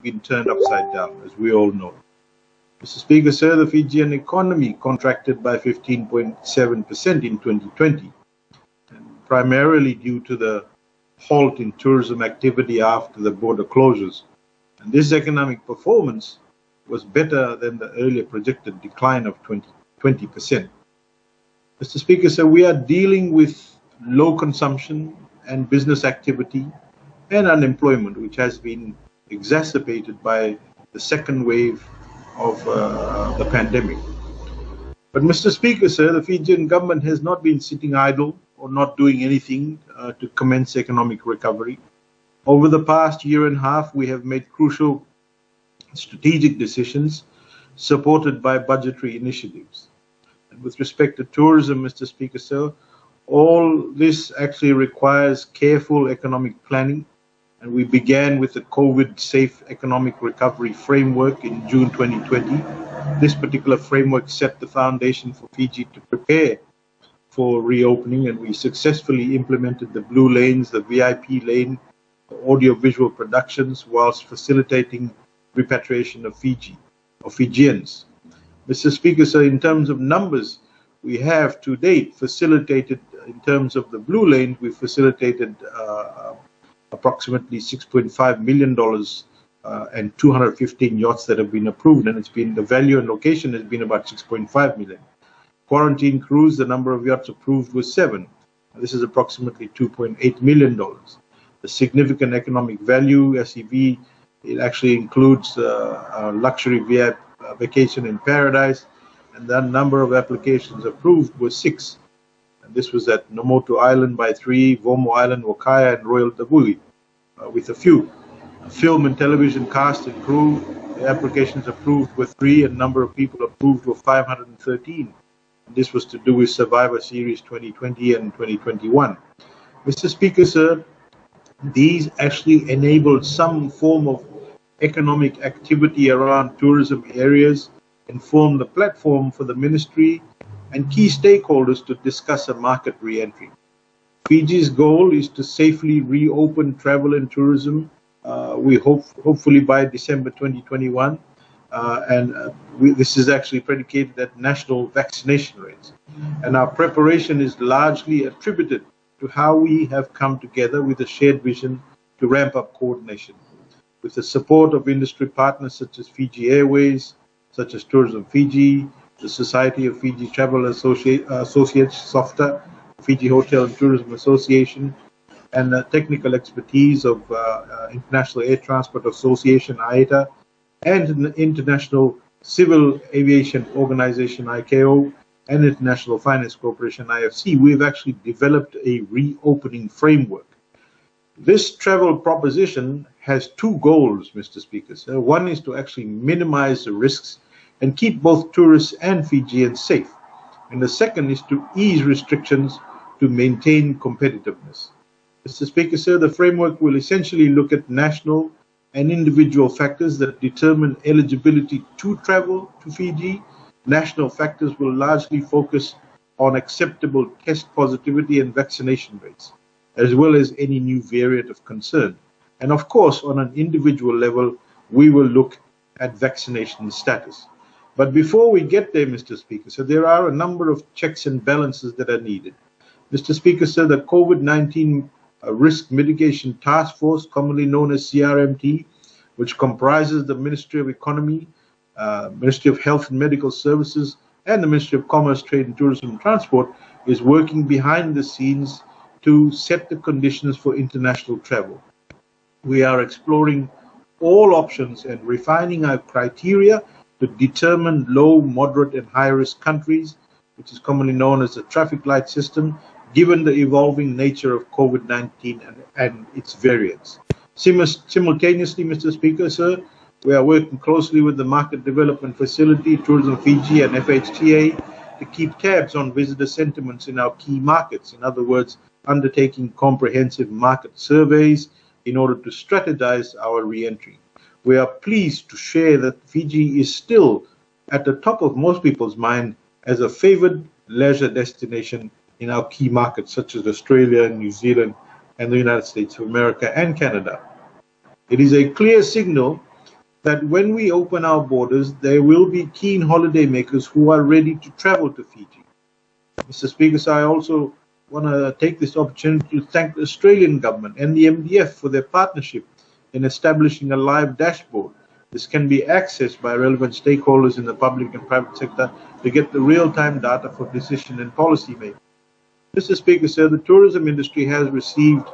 been turned upside down, as we all know. Mr. Speaker, sir, the Fijian economy contracted by 15.7% in 2020, primarily due to the halt in tourism activity after the border closures. And this economic performance was better than the earlier projected decline of 20%. Mr. Speaker, sir, we are dealing with low consumption and business activity and unemployment, which has been exacerbated by the second wave of the pandemic. But Mr. Speaker, sir, the Fijian government has not been sitting idle or not doing anything to commence economic recovery. Over the past year and a half, we have made crucial strategic decisions supported by budgetary initiatives. And with respect to tourism, Mr. Speaker, sir, all this actually requires careful economic planning. And we began with the COVID-safe economic recovery framework in June 2020. This particular framework set the foundation for Fiji to prepare for reopening, and we successfully implemented the blue lanes, the VIP lane, the audio-visual productions, whilst facilitating repatriation of Fijians. Mr. Speaker, sir, in terms of numbers, we have to date facilitated, in terms of the blue lanes, we facilitated approximately $6.5 million and 215 yachts that have been approved, and it's been the value and location has been about 6.5 million. Quarantine cruise, the number of yachts approved was 7. This is approximately $2.8 million. The significant economic value, SEV, it actually includes a luxury VIP vacation in paradise, and the number of applications approved was 6. This was at Nomotu Island by 3, Vomo Island, Wakaya, and Royal Tabui, with a few. Film and television cast and crew, the applications approved were 3, and number of people approved were 513. This was to do with Survivor Series 2020 and 2021. Mr. Speaker, sir, these actually enabled some form of economic activity around tourism areas and formed the platform for the ministry and key stakeholders to discuss a market re-entry. Fiji's goal is to safely reopen travel and tourism, hopefully by December 2021, this is actually predicated at national vaccination rates. And our preparation is largely attributed to how we have come together with a shared vision to ramp up coordination. With the support of industry partners such as Fiji Airways, such as Tourism Fiji, the Society of Fiji Travel Associates, SOFTA, Fiji Hotel and Tourism Association, and the technical expertise of International Air Transport Association, IATA, and the International Civil Aviation Organization, ICAO, and International Finance Corporation, IFC, we've actually developed a reopening framework. This travel proposition has 2 goals, Mr. Speaker. So one is to actually minimize the risks and keep both tourists and Fijians safe. And the second is to ease restrictions to maintain competitiveness. Mr. Speaker, sir, the framework will essentially look at national and individual factors that determine eligibility to travel to Fiji. National factors will largely focus on acceptable test positivity and vaccination rates, as well as any new variant of concern. And of course, on an individual level, we will look at vaccination status. But before we get there, Mr. Speaker, so there are a number of checks and balances that are needed. Mr. Speaker, sir, the COVID-19 Risk Mitigation Task Force, commonly known as CRMT, which comprises the Ministry of Economy, Ministry of Health and Medical Services, and the Ministry of Commerce, Trade and Tourism and Transport, is working behind the scenes to set the conditions for international travel. We are exploring all options and refining our criteria to determine low, moderate, and high-risk countries, which is commonly known as the traffic light system, given the evolving nature of COVID-19 and its variants. Simultaneously, Mr. Speaker, sir, we are working closely with the Market Development Facility, Tourism Fiji, and FHTA to keep tabs on visitor sentiments in our key markets. In other words, undertaking comprehensive market surveys in order to strategize our re-entry. We are pleased to share that Fiji is still at the top of most people's mind as a favored leisure destination in our key markets such as Australia, New Zealand, and the United States of America and Canada. It is a clear signal that when we open our borders, there will be keen holidaymakers who are ready to travel to Fiji. Mr. Speaker, so I also want to take this opportunity to thank the Australian government and the MDF for their partnership in establishing a live dashboard. This can be accessed by relevant stakeholders in the public and private sector to get the real-time data for decision and policy making. Mr. Speaker, sir, the tourism industry has received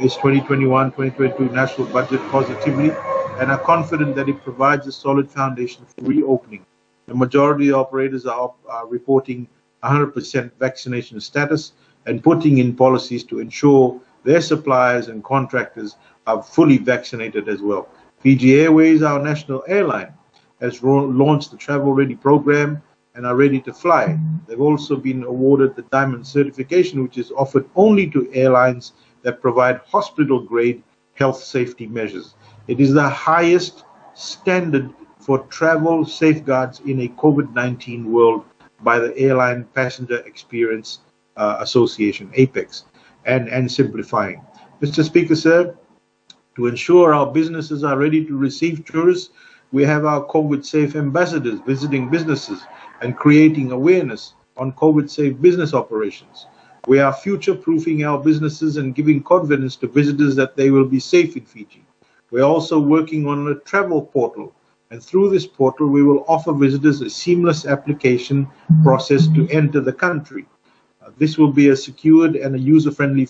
its 2021-2022 national budget positively and are confident that it provides a solid foundation for reopening. The majority of operators are reporting 100% vaccination status and putting in policies to ensure their suppliers and contractors are fully vaccinated as well. Fiji Airways, our national airline, has launched the Travel Ready program and are ready to fly. They've also been awarded the Diamond certification, which is offered only to airlines that provide hospital-grade health safety measures. It is the highest standard for travel safeguards in a COVID-19 world by the Airline Passenger Experience Association, APEX, and simplifying. Mr. Speaker, sir, to ensure our businesses are ready to receive tourists, we have our COVID-safe ambassadors visiting businesses and creating awareness on COVID-safe business operations. We are future-proofing our businesses and giving confidence to visitors that they will be safe in Fiji. We're also working on a travel portal, and through this portal we will offer visitors a seamless application process to enter the country. This will be a secured and a user-friendly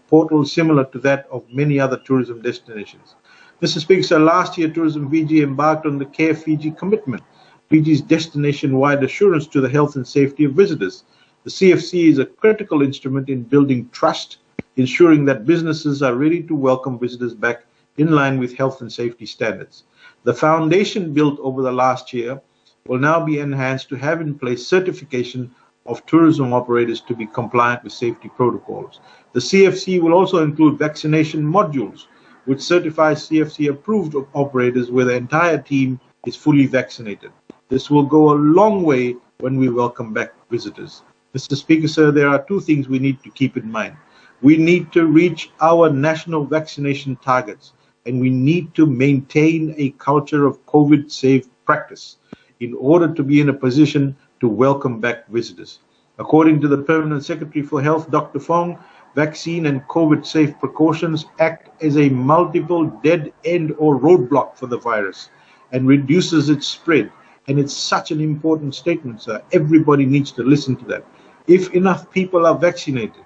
portal similar to that of many other tourism destinations. Mr. Speaker, so last year Tourism Fiji embarked on the Care Fiji commitment, Fiji's destination-wide assurance to the health and safety of visitors. The CFC is a critical instrument in building trust, ensuring that businesses are ready to welcome visitors back in line with health and safety standards. The foundation built over the last year will now be enhanced to have in place certification of tourism operators to be compliant with safety protocols. The CFC will also include vaccination modules, which certifies CFC-approved operators where the entire team is fully vaccinated. This will go a long way when we welcome back visitors. Mr. Speaker, sir, there are two things we need to keep in mind. We need to reach our national vaccination targets, and we need to maintain a culture of COVID-safe practice in order to be in a position to welcome back visitors. According to the Permanent Secretary for Health, Dr. Fong, vaccine and COVID-safe precautions act as a multiple dead end or roadblock for the virus and reduces its spread. And it's such an important statement, sir. Everybody needs to listen to that. If enough people are vaccinated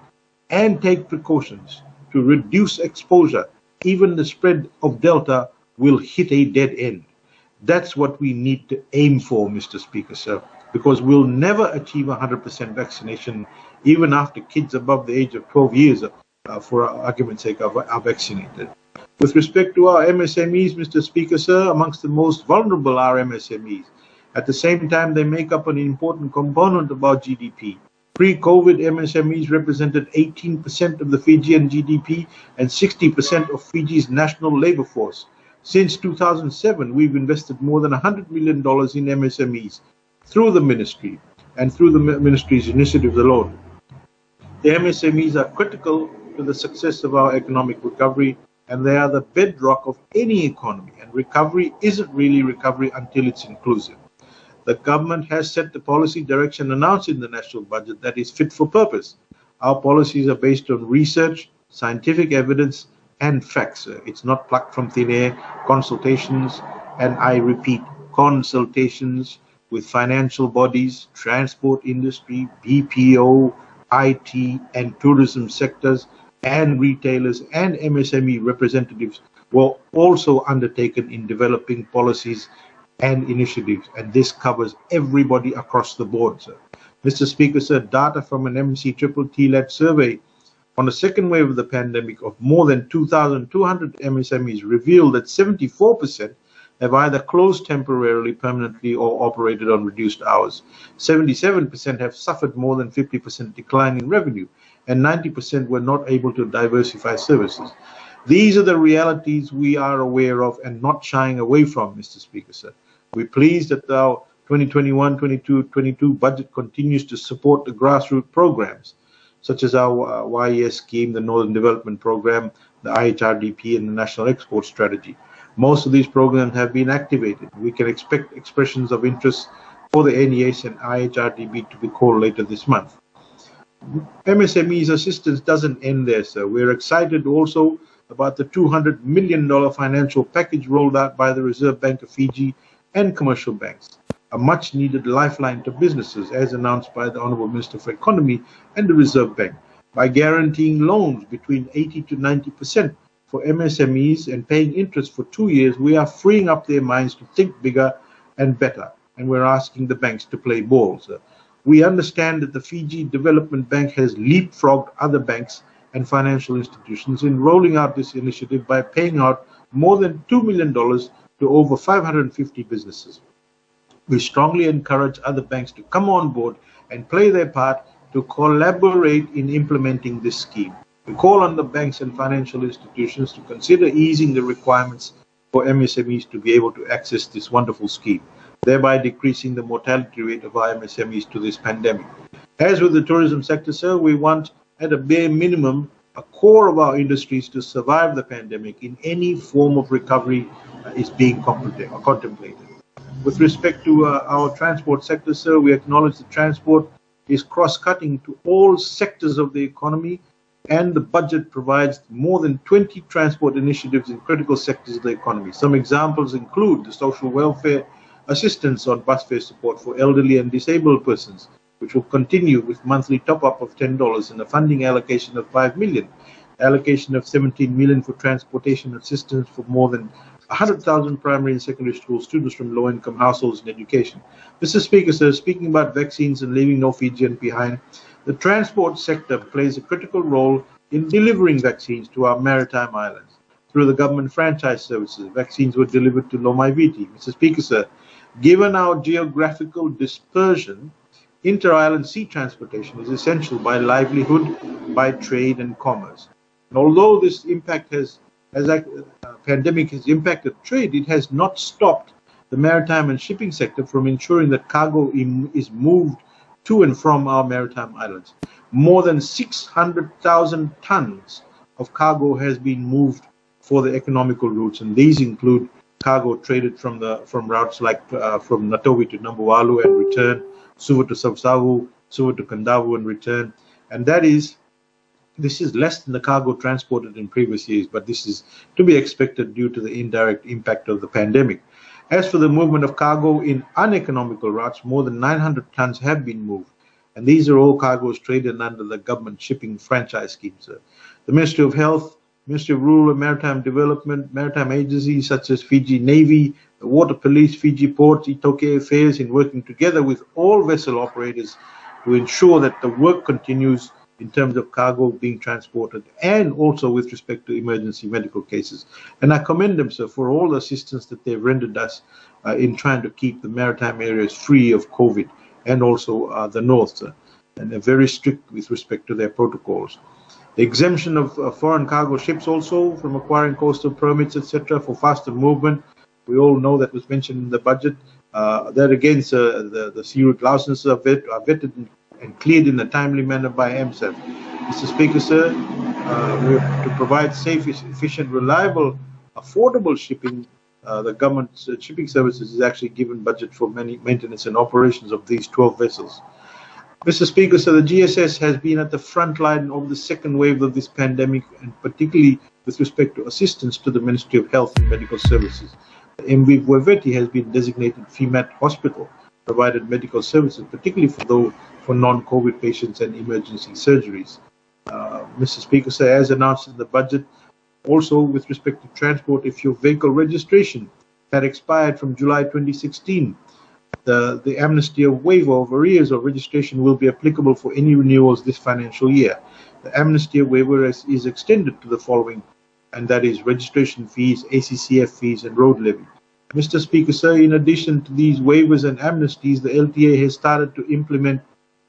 and take precautions to reduce exposure, even the spread of Delta will hit a dead end. That's what we need to aim for, Mr. Speaker, sir, because we'll never achieve 100% vaccination, even after kids above the age of 12 years, for argument's sake, are vaccinated. With respect to our MSMEs, Mr. Speaker, sir, amongst the most vulnerable are MSMEs. At the same time, they make up an important component of our GDP. Pre-COVID, MSMEs represented 18% of the Fijian GDP and 60% of Fiji's national labor force. Since 2007, we've invested more than $100 million in MSMEs through the ministry and through the ministry's initiatives alone. The MSMEs are critical to the success of our economic recovery, and they are the bedrock of any economy, and recovery isn't really recovery until it's inclusive. The government has set the policy direction announced in the national budget that is fit for purpose. Our policies are based on research, scientific evidence, and facts. It's not plucked from thin air. Consultations, and I repeat, consultations with financial bodies, transport industry, BPO, IT, and tourism sectors, and retailers and MSME representatives were also undertaken in developing policies and initiatives, and this covers everybody across the board, sir. Mr. Speaker, sir, data from an MCTT-led survey on the second wave of the pandemic of more than 2,200 MSMEs revealed that 74% have either closed temporarily, permanently, or operated on reduced hours. 77% have suffered more than 50% decline in revenue, and 90% were not able to diversify services. These are the realities we are aware of and not shying away from, Mr. Speaker, sir. We're pleased that our 2021-22 budget continues to support the grassroots programs, such as our YES scheme, the Northern Development Program, the IHRDP, and the National Export Strategy. Most of these programs have been activated. We can expect expressions of interest for the NES and IHRDB to be called later this month. MSME's assistance doesn't end there, sir. We're excited also about the $200 million financial package rolled out by the Reserve Bank of Fiji and commercial banks, a much-needed lifeline to businesses, as announced by the Honourable Minister for Economy and the Reserve Bank, by guaranteeing loans between 80 to 90% for MSMEs and paying interest for 2 years. We are freeing up their minds to think bigger and better, and we're asking the banks to play ball, sir. We understand that the Fiji Development Bank has leapfrogged other banks and financial institutions in rolling out this initiative by paying out more than $2 million to over 550 businesses. We strongly encourage other banks to come on board and play their part to collaborate in implementing this scheme. We call on the banks and financial institutions to consider easing the requirements for MSMEs to be able to access this wonderful scheme, thereby decreasing the mortality rate of our MSMEs to this pandemic. As with the tourism sector, sir, we want, at a bare minimum, a core of our industries to survive the pandemic in any form of recovery is being contemplated. With respect to our transport sector, sir, we acknowledge that transport is cross-cutting to all sectors of the economy, and the budget provides more than 20 transport initiatives in critical sectors of the economy. Some examples include the social welfare assistance on bus fare support for elderly and disabled persons, which will continue with monthly top-up of $10 and a funding allocation of $5 million, allocation of $17 million for transportation assistance for more than 100,000 primary and secondary school students from low-income households in education. Mr. Speaker, sir, speaking about vaccines and leaving no Fijian behind, the transport sector plays a critical role in delivering vaccines to our maritime islands. Through the government franchise services, vaccines were delivered to Lomaiviti. Mr. Speaker, sir, given our geographical dispersion, inter-island sea transportation is essential by livelihood, by trade and commerce. And although this impact pandemic has impacted trade, it has not stopped the maritime and shipping sector from ensuring that cargo is moved to and from our maritime islands. More than 600,000 tons of cargo has been moved for the economical routes, and these include cargo traded from routes like from Natowi to Nambualu and return, Suva to Sabsavu, Suva to Kandavu and return, and this is less than the cargo transported in previous years, but this is to be expected due to the indirect impact of the pandemic. As for the movement of cargo in uneconomical routes, more than 900 tons have been moved, and these are all cargoes traded under the government shipping franchise scheme, sir. The Ministry of Health, Ministry of Rural and Maritime Development, maritime agencies such as Fiji Navy, the Water Police, Fiji Ports, Itoke Affairs, in working together with all vessel operators to ensure that the work continues in terms of cargo being transported, and also with respect to emergency medical cases. And I commend them, sir, for all the assistance that they've rendered us in trying to keep the maritime areas free of COVID, and also the north, sir. And they're very strict with respect to their protocols. The exemption of foreign cargo ships also from acquiring coastal permits, etc., for faster movement. We all know that was mentioned in the budget. That again, sir, the sea route licenses are vetted and cleared in a timely manner by MSAF. Mr. Speaker, sir, to provide safe, efficient, reliable, affordable shipping, the government's shipping services is actually given budget for maintenance and operations of these 12 vessels. Mr. Speaker, so the GSS has been at the front line of the second wave of this pandemic, and particularly with respect to assistance to the Ministry of Health and Medical Services. The MV Vueveti has been designated FEMAT hospital, provided medical services, particularly for non-COVID patients and emergency surgeries. Mr. Speaker, sir, as announced in the budget, also with respect to transport, if your vehicle registration had expired from July 2016, the amnesty of waiver of arrears of registration will be applicable for any renewals this financial year. The amnesty of waiver is extended to the following, and that is registration fees, ACCF fees, and road levy. Mr. Speaker, sir, in addition to these waivers and amnesties, the LTA has started to implement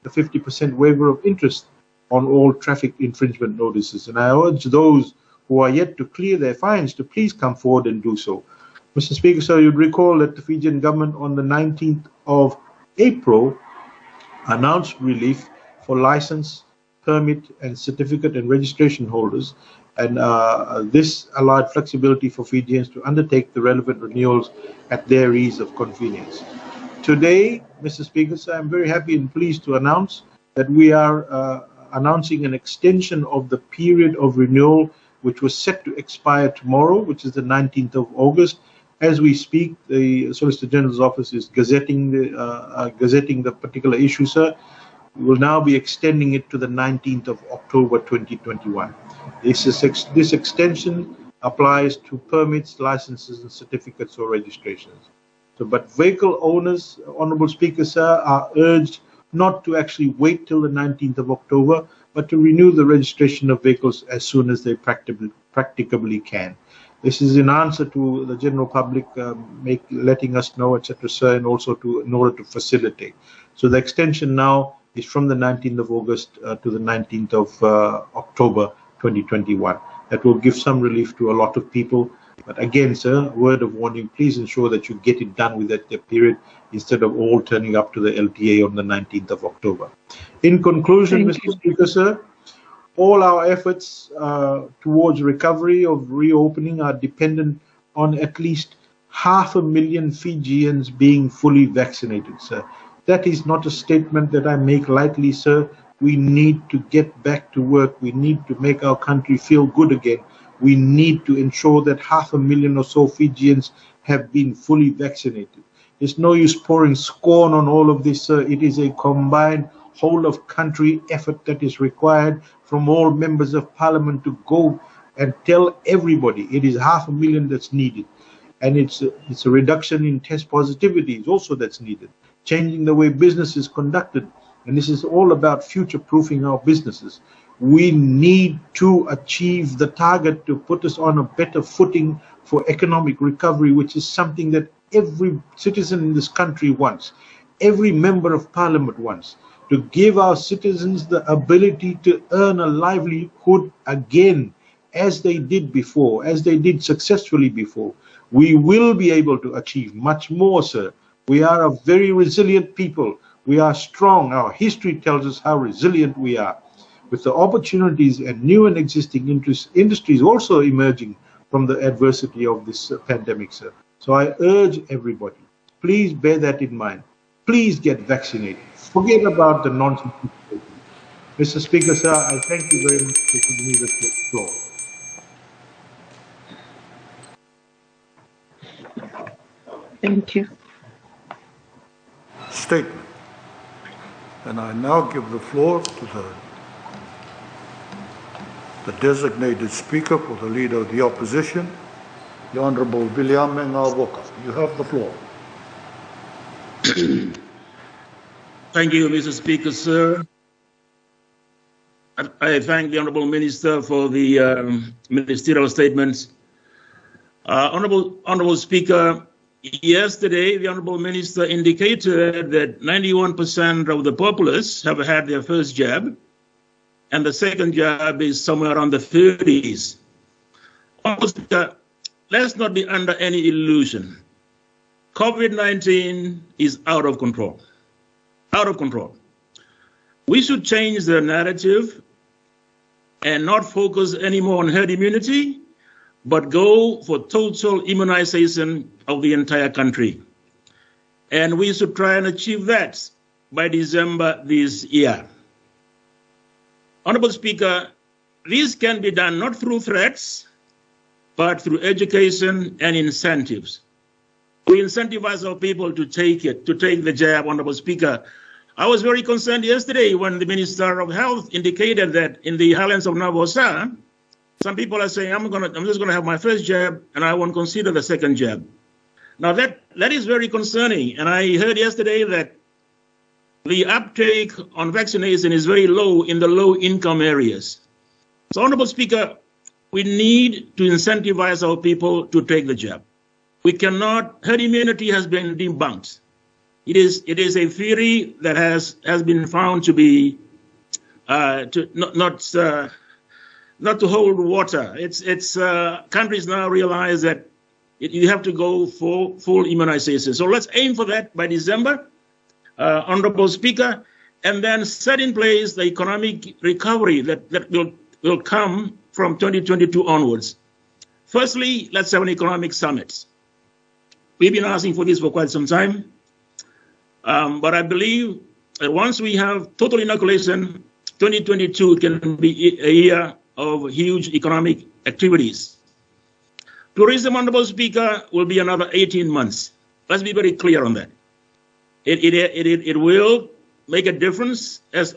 the 50% waiver of interest on all traffic infringement notices, and I urge those who are yet to clear their fines to please come forward and do so. Mr. Speaker, sir, you'd recall that the Fijian government on the 19th of April announced relief for license, permit, and certificate and registration holders And this allowed flexibility for Fijians to undertake the relevant renewals at their ease of convenience. Today, Mr. Speaker, sir, I'm very happy and pleased to announce that we are announcing an extension of the period of renewal, which was set to expire tomorrow, which is the 19th of August. As we speak, the Solicitor General's office is gazetting the particular issue, sir. We will now be extending it to the 19th of October 2021. This extension applies to permits, licenses, and certificates or registrations. So, but vehicle owners, Honourable Speaker, sir, are urged not to actually wait till the 19th of October, but to renew the registration of vehicles as soon as they practicably can. This is in answer to the general public letting us know, etc., sir, and also in order to facilitate. So the extension now is from the 19th of August to the 19th of October 2021. That will give some relief to a lot of people. But again, sir, word of warning, please ensure that you get it done within that period instead of all turning up to the LTA on the 19th of October. In conclusion, Mr. Speaker, sir, all our efforts towards recovery of reopening are dependent on at least 500,000 Fijians being fully vaccinated, sir. That is not a statement that I make lightly, sir. We need to get back to work. We need to make our country feel good again. We need to ensure that 500,000 or so Fijians have been fully vaccinated. There's no use pouring scorn on all of this, sir. It is a combined whole of country effort that is required from all members of parliament to go and tell everybody it is 500,000 that's needed. And it's a reduction in test positivities also that's needed. Changing the way business is conducted. And this is all about future-proofing our businesses. We need to achieve the target to put us on a better footing for economic recovery, which is something that every citizen in this country wants. Every member of parliament wants. To give our citizens the ability to earn a livelihood again, as they did before, as they did successfully before. We will be able to achieve much more, sir. We are a very resilient people. We are strong. Our history tells us how resilient we are. With the opportunities and new and existing industries also emerging from the adversity of this pandemic, sir. So I urge everybody, please bear that in mind. Please get vaccinated. Forget about the nonsense. Mr. Speaker, sir, I thank you very much for giving me the floor. Thank you. Statement. And I now give the floor to the designated speaker for the Leader of the Opposition, the Honourable William Ngawaka. You have the floor. Thank you, Mr. Speaker, sir. I thank the Honourable Minister for the ministerial statements. Honourable Speaker, yesterday the Honourable Minister indicated that 91% of the populace have had their first jab, and the second jab is somewhere around the 30s. Honourable Speaker, let's not be under any illusion. COVID-19 is out of control. Out of control. We should change the narrative and not focus anymore on herd immunity, but go for total immunization of the entire country. And we should try and achieve that by December this year. Honorable Speaker, this can be done not through threats, but through education and incentives. We incentivize our people to take the jab, Honorable Speaker. I was very concerned yesterday when the Minister of Health indicated that in the highlands of Navosa, some people are saying, I'm just going to have my first jab and I won't consider the second jab. Now that is very concerning. And I heard yesterday that the uptake on vaccination is very low in the low income areas. So, Honorable Speaker, we need to incentivize our people to take the jab. We cannot, herd immunity has been debunked. It is a theory that has been found to be not to hold water. It's countries now realize that you have to go for full immunization. So let's aim for that by December, Honorable Speaker, and then set in place the economic recovery that will come from 2022 onwards. Firstly, let's have an economic summit. We've been asking for this for quite some time, but I believe that once we have total inoculation, 2022 can be a year of huge economic activities. Tourism, Honorable Speaker, will be another 18 months. Let's be very clear on that. It will make a difference as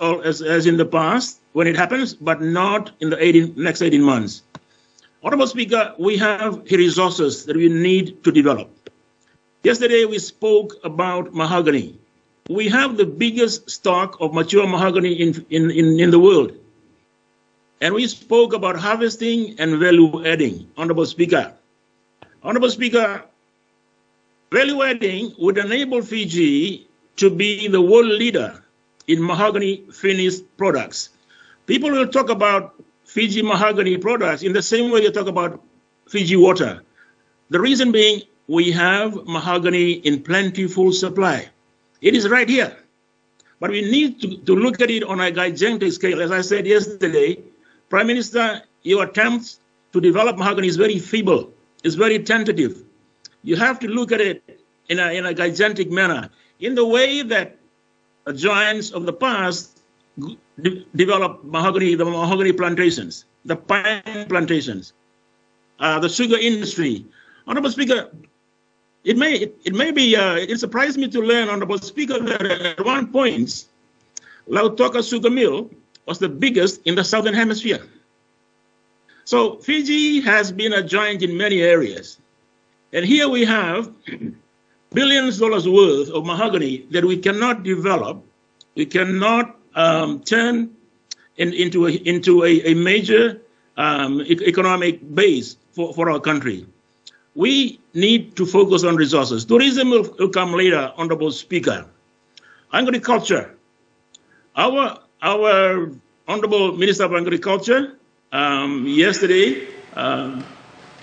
in the past when it happens, but not in the next 18 months. Honorable Speaker, we have resources that we need to develop. Yesterday we spoke about mahogany. We have the biggest stock of mature mahogany in the world. And we spoke about harvesting and value adding, Honorable Speaker. Honorable Speaker, value adding would enable Fiji to be the world leader in mahogany finished products. People will talk about Fiji mahogany products in the same way they talk about Fiji water. The reason being, we have mahogany in plentiful supply. It is right here. But we need to look at it on a gigantic scale. As I said yesterday, Prime Minister, your attempt to develop mahogany is very feeble. It's very tentative. You have to look at it in a gigantic manner, in the way that the giants of the past developed mahogany, the mahogany plantations, the pine plantations, the sugar industry. Honorable Speaker, it surprised me to learn, Honorable Speaker, that at one point, Lautoka Sugar Mill was the biggest in the Southern Hemisphere. So Fiji has been a giant in many areas. And here we have billions of dollars worth of mahogany that we cannot develop, we cannot turn into a major economic base for our country. We need to focus on resources. Tourism will come later, Honorable Speaker. Agriculture. Our Honorable Minister of Agriculture yesterday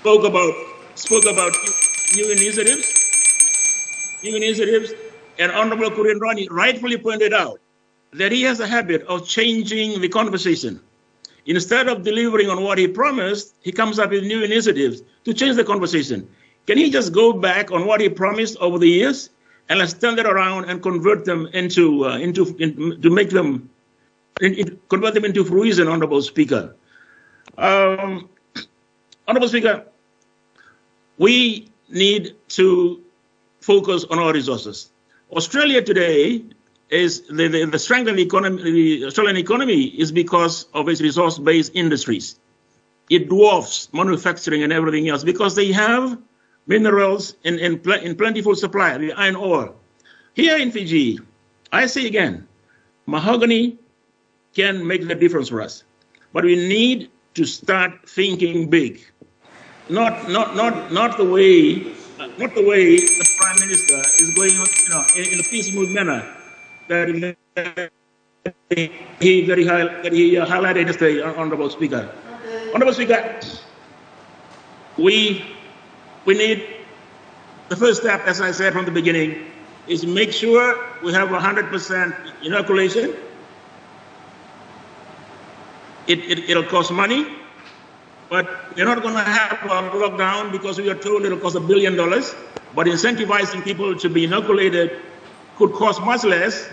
spoke about new initiatives, and Honorable Korean Rani rightfully pointed out that he has a habit of changing the conversation. Instead of delivering on what he promised, he comes up with new initiatives to change the conversation. Can he just go back on what he promised over the years, and let's turn that around and convert them convert them into fruition, Honorable Speaker? Honorable Speaker, we need to focus on our resources. Australia today is the strength of the economy. The Australian economy is because of its resource-based industries. It dwarfs manufacturing and everything else because they have minerals in plentiful supply, the iron ore. Here in Fiji, I say again, mahogany can make the difference for us, but we need to start thinking big, not the way the Prime Minister is going on, in a peaceful manner that he highlighted yesterday, Honorable Speaker. Honorable Speaker, we need, the first step, as I said from the beginning, is make sure we have 100% inoculation. It'll cost money, but we're not going to have a lockdown because we are told it'll cost $1 billion. But incentivizing people to be inoculated could cost much less,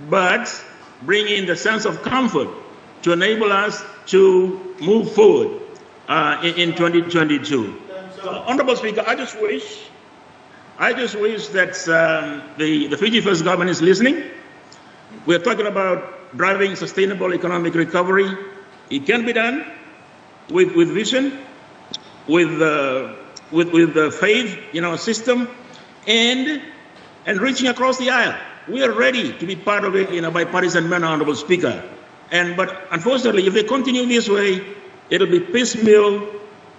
but bring in the sense of comfort to enable us to move forward in 2022. So, Honorable Speaker, I just wish that the Fiji First government is listening. We're talking about driving sustainable economic recovery. It can be done with vision, with the faith in our system, and reaching across the aisle. We are ready to be part of it in a bipartisan manner, Honorable Speaker. But unfortunately, if they continue this way, it'll be piecemeal,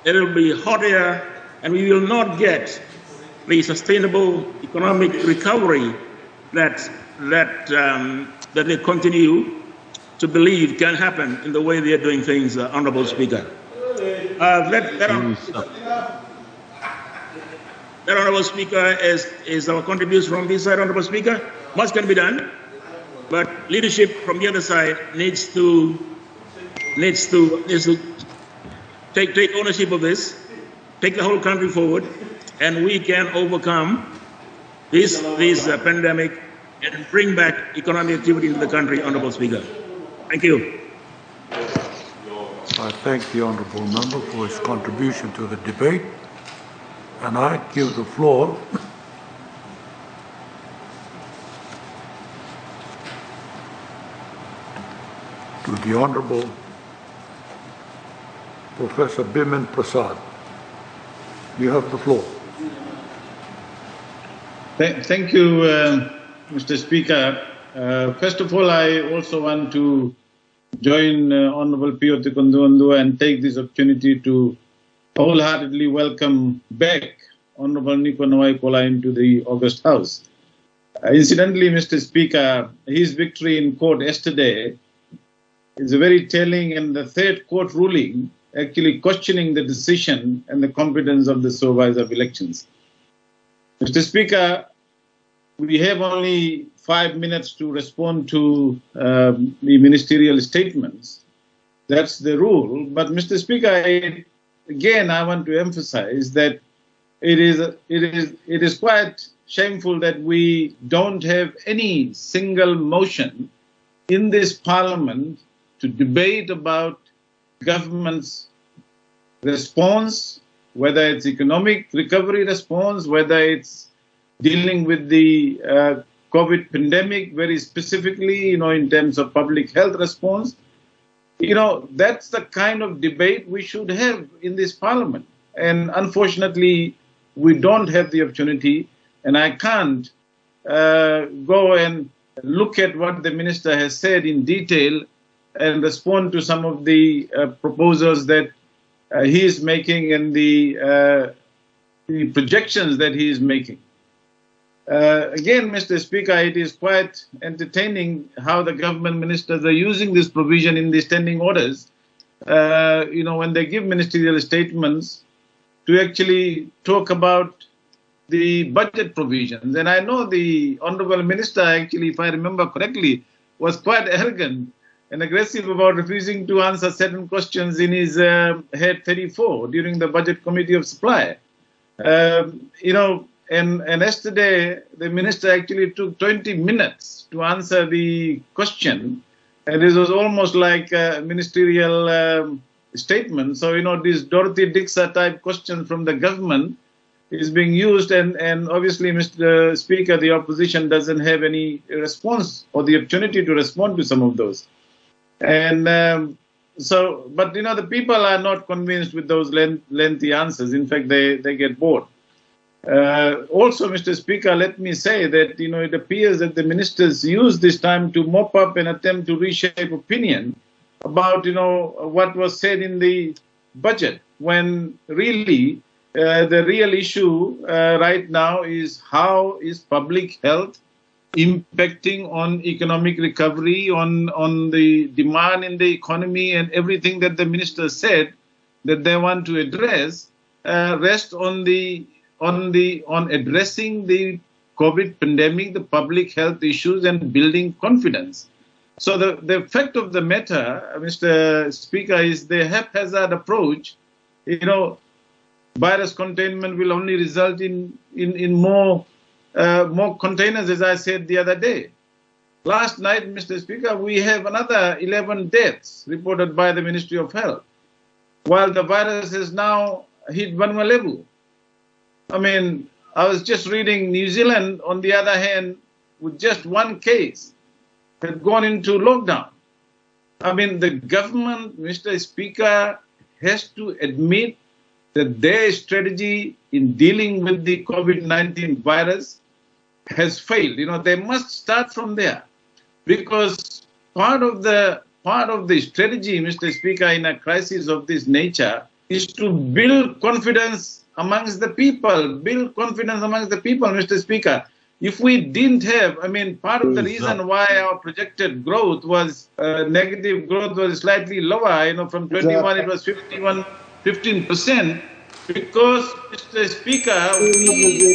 it'll be hot air, and we will not get the sustainable economic recovery that they continue to believe can happen in the way they are doing things, Honorable Speaker. That Honorable Speaker is our contribution from this side, Honorable Speaker. Much can be done, but leadership from the other side needs to take ownership of this, take the whole country forward, and we can overcome this pandemic and bring back economic activity into the country, Honorable Speaker. Thank you. I thank the honourable member for his contribution to the debate, and I give the floor to the Honourable Professor Biman Prasad. You have the floor. Thank you, Mr. Speaker. First of all, I also want to join Honourable Pio Tikonduandua and take this opportunity to wholeheartedly welcome back Honourable Nico Nawai Kola into the August House. Incidentally, Mr. Speaker, his victory in court yesterday is a very telling, and the third court ruling actually questioning the decision and the competence of the supervisor of elections. Mr. Speaker, we have only 5 minutes to respond to the ministerial statements. That's the rule. But Mr. Speaker, again, I want to emphasize that it is quite shameful that we don't have any single motion in this parliament to debate about government's response, whether it's economic recovery response, whether it's dealing with the COVID pandemic very specifically, in terms of public health response. That's the kind of debate we should have in this parliament. And unfortunately, we don't have the opportunity, and I can't go and look at what the minister has said in detail and respond to some of the proposals that he is making and the projections that he is making. Again, Mr. Speaker, it is quite entertaining how the government ministers are using this provision in the standing orders, when they give ministerial statements to actually talk about the budget provisions. And I know the Honourable Minister, actually, if I remember correctly, was quite arrogant and aggressive about refusing to answer certain questions in his head 34 during the Budget Committee of Supply. And yesterday, the minister actually took 20 minutes to answer the question, and this was almost like a ministerial statement. So, this Dorothy Dixer type question from the government is being used, and obviously, Mr. Speaker, the opposition doesn't have any response or the opportunity to respond to some of those. And but the people are not convinced with those lengthy answers. In fact, they get bored. Also, Mr. Speaker, let me say that, it appears that the ministers use this time to mop up and attempt to reshape opinion about, what was said in the budget, when really the real issue right now is how is public health impacting on economic recovery, on the demand in the economy, and everything that the minister said that they want to address rest on addressing the COVID pandemic, the public health issues, and building confidence. So the fact of the matter, Mr. Speaker, is the haphazard approach. Virus containment will only result in more containers, as I said the other day. Last night, Mr. Speaker, we have another 11 deaths reported by the Ministry of Health, while the virus has now hit Vanuatu. I was just reading New Zealand, on the other hand, with just one case, had gone into lockdown. The government, Mr. Speaker, has to admit that their strategy in dealing with the COVID-19 virus has failed. They must start from there, because part of the strategy, Mr. Speaker, in a crisis of this nature is to build confidence amongst the people. Mr. Speaker. If we didn't have, part of the reason why our projected growth was negative growth was slightly lower, from 21 it was 15%, because, Mr. Speaker, we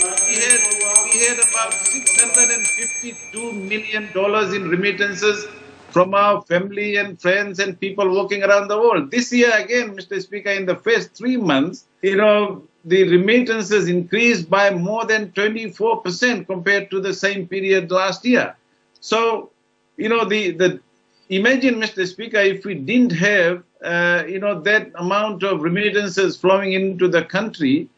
had about $652 million in remittances from our family and friends and people walking around the world. This year again, Mr. Speaker, in the first 3 months, the remittances increased by more than 24% compared to the same period last year. So, imagine, Mr. Speaker, if we didn't have, that amount of remittances flowing into the country,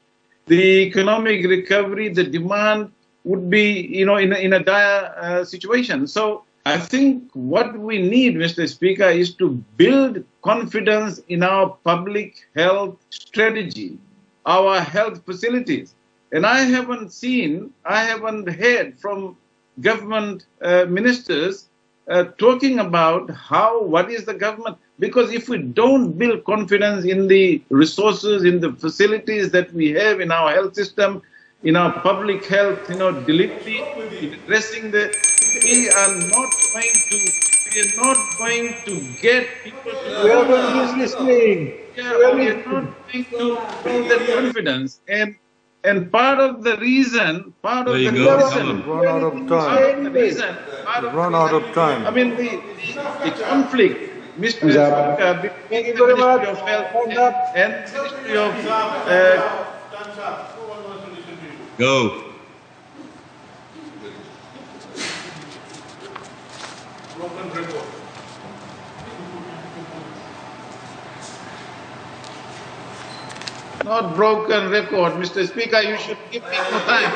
the economic recovery, the demand would be, in a dire situation. So I think what we need, Mr. Speaker, is to build confidence in our public health strategy, our health facilities. And I haven't heard from government ministers talking about what is the government, because if we don't build confidence in the resources, in the facilities that we have in our health system, in our public health, delivery, addressing we are not going to get people to. Whoever is listening. Yeah, we are not going to build that confidence, and part of the reason, Run out of time. I mean, the conflict, Mr. Speaker, between the Ministry of Health and Ministry of. Go. Not broken record, Mr. Speaker. You should give me more time.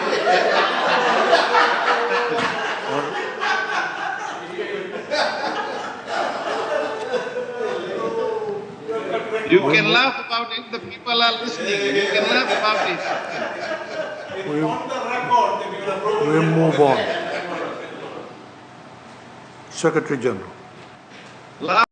You can laugh about it. The people are listening. You can laugh about it. We move on. Secretary General. Laugh